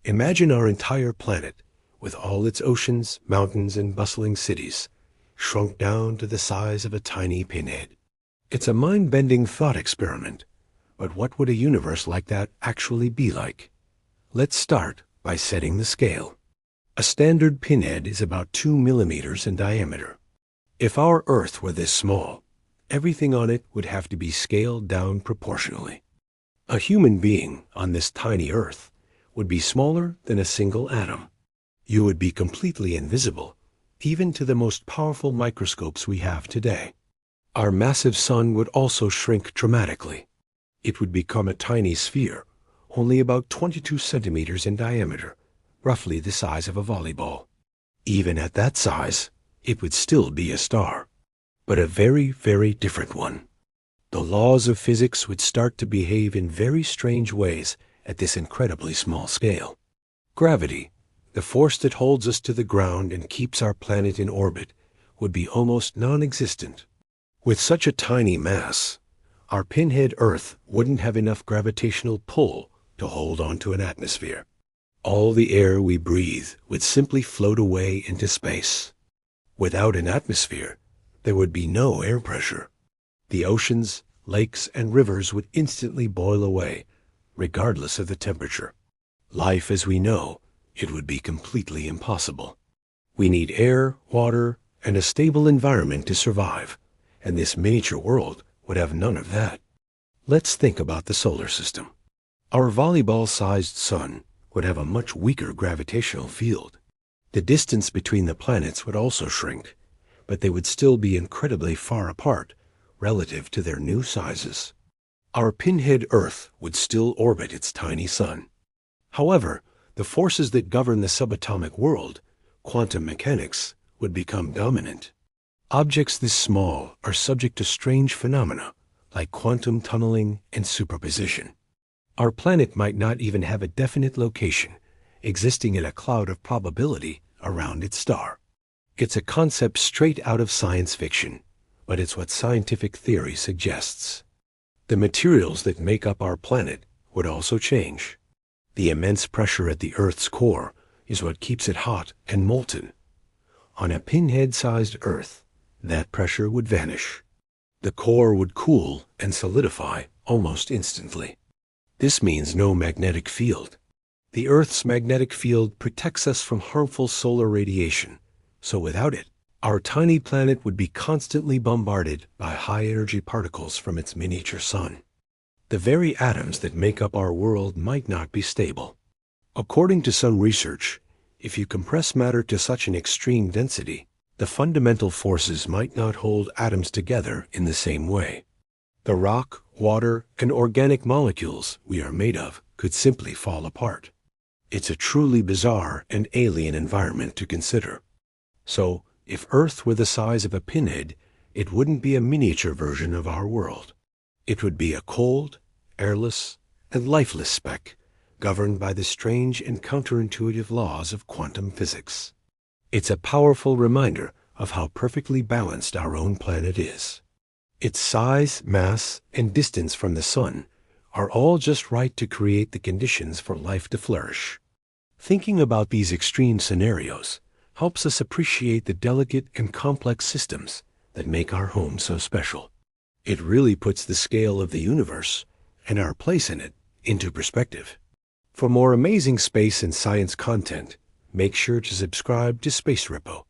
Imagine our entire planet, with all its oceans, mountains, and bustling cities, shrunk down to the size of a tiny pinhead. It's a mind-bending thought experiment, but what would a universe like that actually be like? Let's start by setting the scale. A standard pinhead is about 2 millimeters in diameter. If our Earth were this small, everything on it would have to be scaled down proportionally. A human being on this tiny Earth would be smaller than a single atom. You would be completely invisible, even to the most powerful microscopes we have today. Our massive sun would also shrink dramatically. It would become a tiny sphere, only about 22 centimeters in diameter, roughly the size of a volleyball. Even at that size, it would still be a star, but a very, very different one. The laws of physics would start to behave in very strange ways at this incredibly small scale. Gravity, the force that holds us to the ground and keeps our planet in orbit, would be almost non-existent. With such a tiny mass, our pinhead Earth wouldn't have enough gravitational pull to hold onto an atmosphere. All the air we breathe would simply float away into space. Without an atmosphere, there would be no air pressure. The oceans, lakes, and rivers would instantly boil away, regardless of the temperature. Life as we know it would be completely impossible. We need air, water, and a stable environment to survive, and this miniature world would have none of that. Let's think about the solar system. Our volleyball-sized sun would have a much weaker gravitational field. The distance between the planets would also shrink, but they would still be incredibly far apart relative to their new sizes. Our pinhead Earth would still orbit its tiny sun. However, the forces that govern the subatomic world, quantum mechanics, would become dominant. Objects this small are subject to strange phenomena like quantum tunneling and superposition. Our planet might not even have a definite location, existing in a cloud of probability around its star. It's a concept straight out of science fiction, but it's what scientific theory suggests. The materials that make up our planet would also change. The immense pressure at the Earth's core is what keeps it hot and molten. On a pinhead-sized Earth, that pressure would vanish. The core would cool and solidify almost instantly. This means no magnetic field. The Earth's magnetic field protects us from harmful solar radiation, so without it, our tiny planet would be constantly bombarded by high-energy particles from its miniature sun. The very atoms that make up our world might not be stable. According to some research, if you compress matter to such an extreme density, the fundamental forces might not hold atoms together in the same way. The rock, water, and organic molecules we are made of could simply fall apart. It's a truly bizarre and alien environment to consider. So, if Earth were the size of a pinhead, it wouldn't be a miniature version of our world. It would be a cold, airless, and lifeless speck, governed by the strange and counterintuitive laws of quantum physics. It's a powerful reminder of how perfectly balanced our own planet is. Its size, mass, and distance from the sun are all just right to create the conditions for life to flourish. Thinking about these extreme scenarios helps us appreciate the delicate and complex systems that make our home so special. It really puts the scale of the universe and our place in it into perspective. For more amazing space and science content, make sure to subscribe to Space Repo.